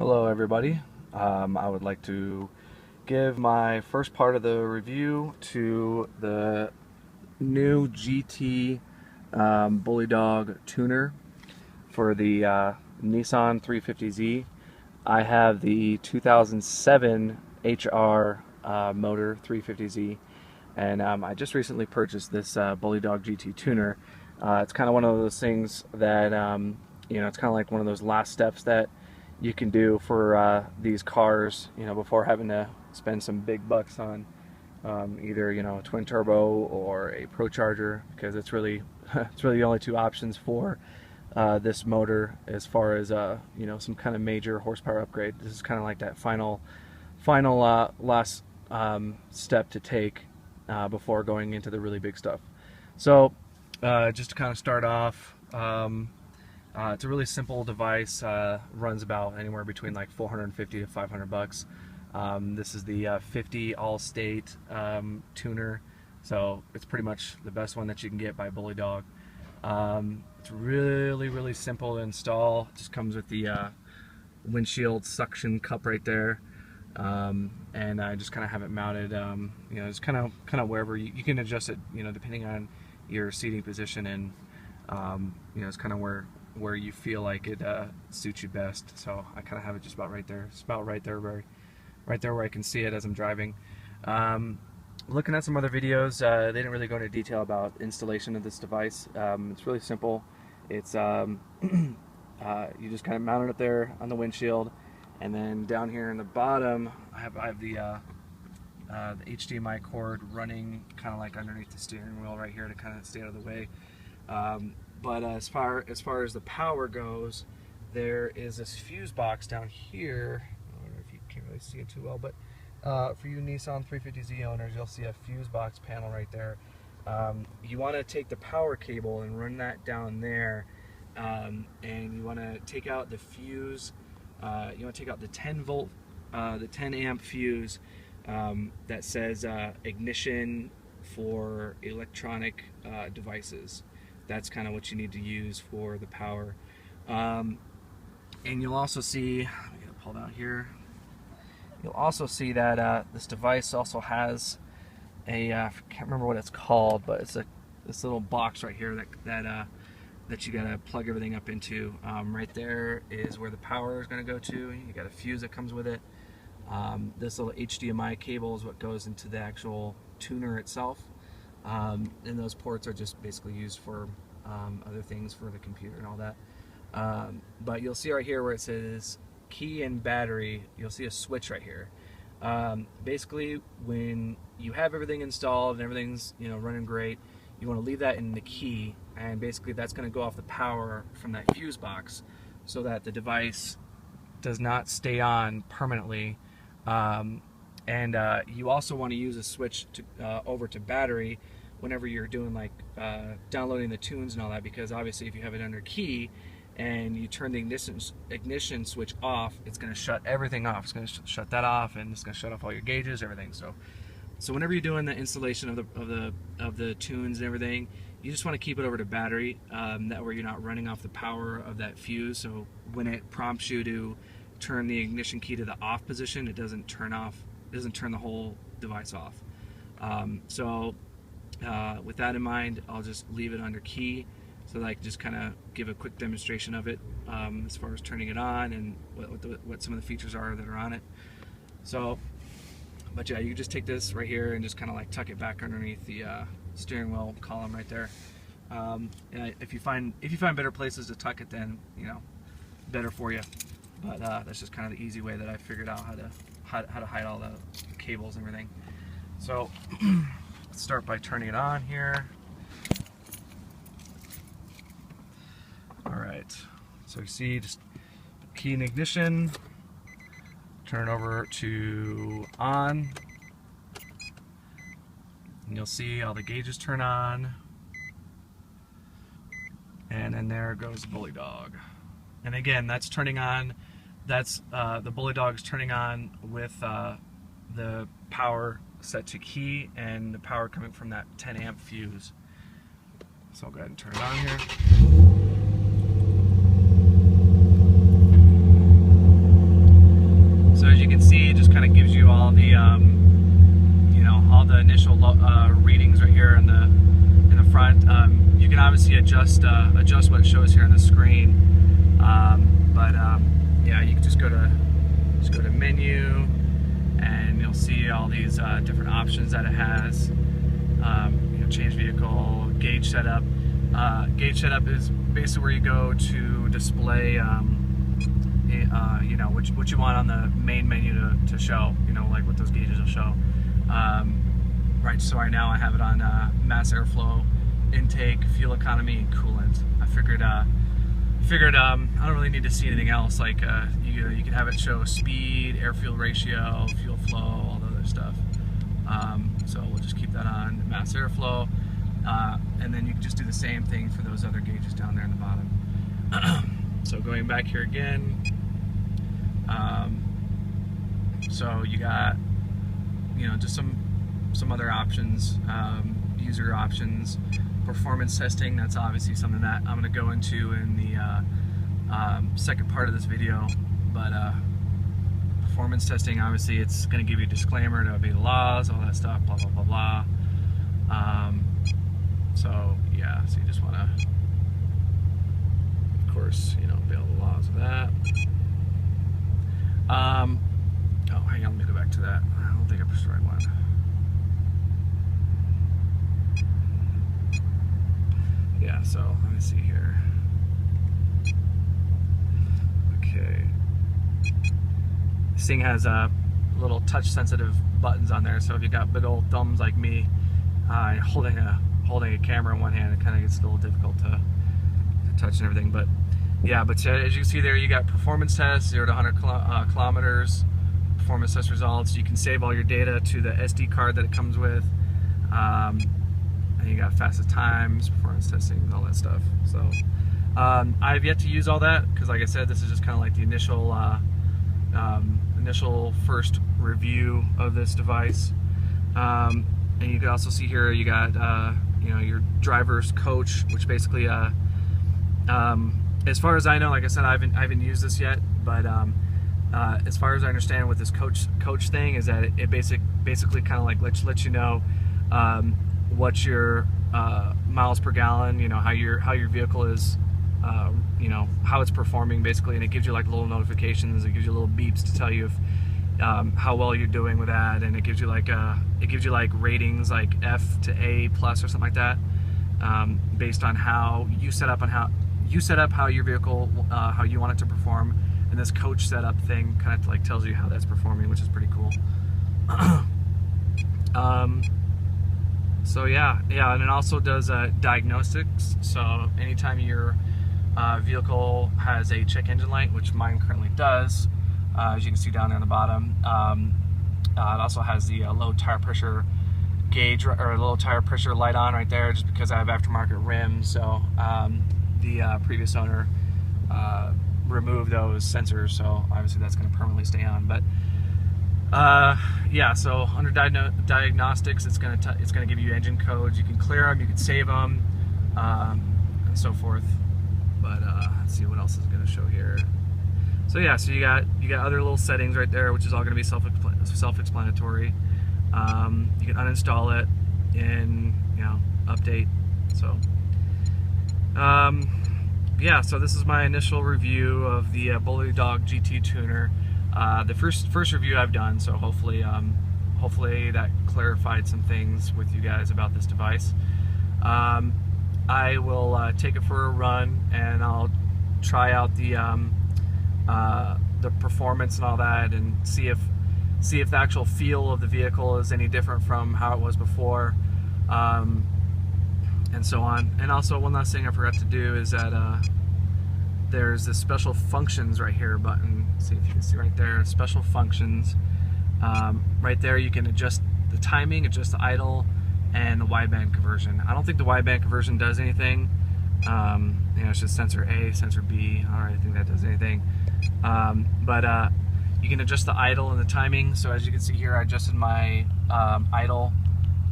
Hello everybody. I would like to give my first part of the review to the new GT Bully Dog tuner for the Nissan 350Z. I have the 2007 HR motor 350Z, and I just recently purchased this Bully Dog GT tuner. It's kind of one of those things that it's kind of like one of those last steps that you can do for these cars, before having to spend some big bucks on either a twin turbo or a ProCharger, because it's really it's really the only two options for this motor as far as some kind of major horsepower upgrade. This is kind of like that final last step to take before going into the really big stuff. So just to kind of start off. It's a really simple device, runs about anywhere between like 450 to 500 bucks. This is the 50 All-State tuner, so it's pretty much the best one that you can get by Bully Dog. It's really simple to install. It just comes with the windshield suction cup right there, and I just kind of have it mounted, just kind of wherever you can adjust it, depending on your seating position, and it's kind of where you feel like it suits you best. So I kind of have it just about right there. It's about right there where I can see it as I'm driving. Looking at some other videos, they didn't really go into detail about installation of this device. It's really simple. It's you just kind of mount it up there on the windshield, and then down here in the bottom I have the HDMI cord running kind of like underneath the steering wheel right here to kind of stay out of the way. But as far as the power goes, there is this fuse box down here. I don't know if you can't really see it too well, but for you Nissan 350Z owners, you'll see a fuse box panel right there. You want to take the power cable and run that down there, and you want to take out the fuse. You want to take out the 10 volt, the 10 amp fuse that says ignition for electronic devices. That's kind of what you need to use for the power. And you'll also see, I'm going to pull down here, you'll also see that this device also has a, I can't remember what it's called, but it's this little box right here that you got to plug everything up into. Right there is where the power is going to go to. You got a fuse that comes with it. This little HDMI cable is what goes into the actual tuner itself. And those ports are just basically used for other things for the computer and all that. But you'll see right here where it says key and battery, you'll see a switch right here. Basically, when you have everything installed and everything's running great, you want to leave that in the key, and basically that's going to go off the power from that fuse box so that the device does not stay on permanently. And you also want to use a switch to, over to battery whenever you're doing like downloading the tunes and all that, because obviously if you have it under key and you turn the ignition switch off, it's going to shut everything off. It's going to shut that off, and it's going to shut off all your gauges, everything. So whenever you're doing the installation of the tunes and everything, you just want to keep it over to battery. That way you're not running off the power of that fuse. So when it prompts you to turn the ignition key to the off position, it doesn't turn the whole device off. With that in mind, I'll just leave it under key so that I can just kind of give a quick demonstration of it as far as turning it on and what some of the features are that are on it. But yeah, you can just take this right here and just kind of like tuck it back underneath the steering wheel column right there. And if you find better places to tuck it, then better for you. But that's just kind of the easy way that I figured out how to hide all the cables and everything. So let's start by turning it on here. Alright, so you see, just key and ignition, turn it over to on, and you'll see all the gauges turn on, and then there goes Bully Dog. And again, that's turning on. That's the Bully Dog's turning on with the power set to key and the power coming from that 10 amp fuse. So I'll go ahead and turn it on here. initial readings right here in the front. You can obviously adjust what it shows here on the screen, yeah, you can just go to menu, and you'll see all these different options that it has. Change vehicle, gauge setup. Gauge setup is basically where you go to display what you want on the main menu to show, like what those gauges will show. Right, so right now I have it on mass airflow, intake, fuel economy, and coolant. I figured I don't really need to see anything else. Like you can have it show speed, air-fuel ratio, fuel flow, all the other stuff. So we'll just keep that on mass airflow, and then you can just do the same thing for those other gauges down there in the bottom. So going back here again, so you got just some other options, user options, performance testing. That's obviously something that I'm going to go into in the second part of this video, but performance testing, obviously it's going to give you a disclaimer to obey the laws, all that stuff, blah blah blah blah. So yeah, so you just want to, of course, obey all the laws of that. Oh, hang on, let me go back to that. I don't think I pushed the right one. Yeah, so let me see here. Okay. This thing has little touch-sensitive buttons on there, so if you got big old thumbs like me, holding a camera in one hand, it kind of gets a little difficult to touch and everything. But yeah, but as you can see there, you got performance tests, 0 to 100 kilometers, performance test results. You can save all your data to the SD card that it comes with. And you got fastest times, performance testing, all that stuff. So I've yet to use all that because, like I said, this is just kind of like the initial first review of this device. And you can also see here you got your driver's coach, which basically as far as I know, like I said, I haven't used this yet, but as far as I understand what this coach thing is, that it basically kind of like lets you know what your miles per gallon, how your vehicle is, how it's performing basically, and it gives you like little notifications, it gives you little beeps to tell you if how well you're doing with that, and it gives you like ratings like F to A plus or something like that, based on how you set up how your vehicle, how you want it to perform, and this coach setup thing kind of like tells you how that's performing, which is pretty cool. So yeah, and it also does diagnostics. So anytime your vehicle has a check engine light, which mine currently does, as you can see down there on the bottom, it also has the low tire pressure gauge, or low tire pressure light on right there, just because I have aftermarket rims. So the previous owner removed those sensors, so obviously that's going to permanently stay on. But yeah, so under diagnostics, it's going to give you engine codes. You can clear them, you can save them, and so forth. But let's see what else is going to show here. So yeah, so you got other little settings right there, which is all going to be self-explanatory. You can uninstall it in update. So yeah, so this is my initial review of the Bully Dog GT tuner. The first review I've done, so hopefully that clarified some things with you guys about this device. I will take it for a run, and I'll try out the performance and all that, and see if the actual feel of the vehicle is any different from how it was before, and so on. And also, one last thing I forgot to do is that there's this special functions right here button. See if you can see right there, special functions. Right there you can adjust the timing, adjust the idle, and the wideband conversion. I don't think the wideband conversion does anything. It's just sensor A, sensor B. I don't really think that does anything. But you can adjust the idle and the timing. So as you can see here, I adjusted my idle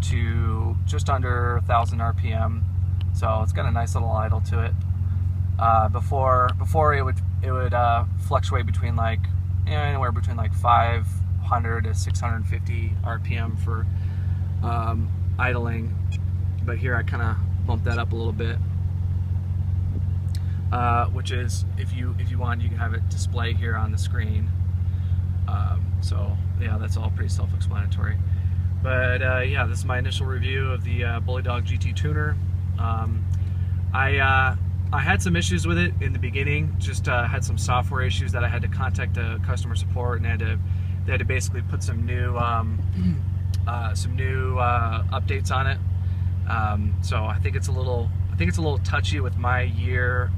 to just under 1,000 RPM. So it's got a nice little idle to it. Before it would fluctuate between like anywhere between like 500 to 650 RPM for idling, but here I kind of bumped that up a little bit, which is, if you want, you can have it display here on the screen. So yeah, that's all pretty self-explanatory. But yeah, this is my initial review of the Bully Dog GT tuner. I had some issues with it in the beginning. Just had some software issues that I had to contact the customer support, and they had to basically put some new updates on it. So I think it's a little touchy with my year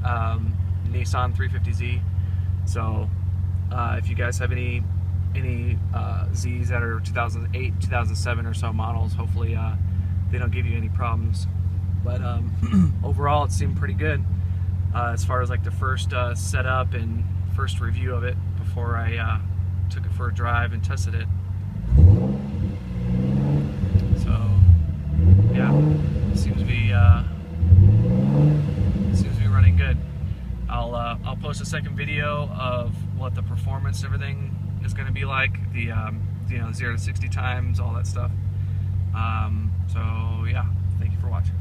Nissan 350Z. So if you guys have any Zs that are 2008, 2007 or so models, hopefully they don't give you any problems. But overall, it seemed pretty good as far as like the first setup and first review of it before I took it for a drive and tested it. So yeah, seems to be running good. I'll post a second video of what the performance, everything is going to be like, the you know, 0 to 60 times, all that stuff. So yeah, thank you for watching.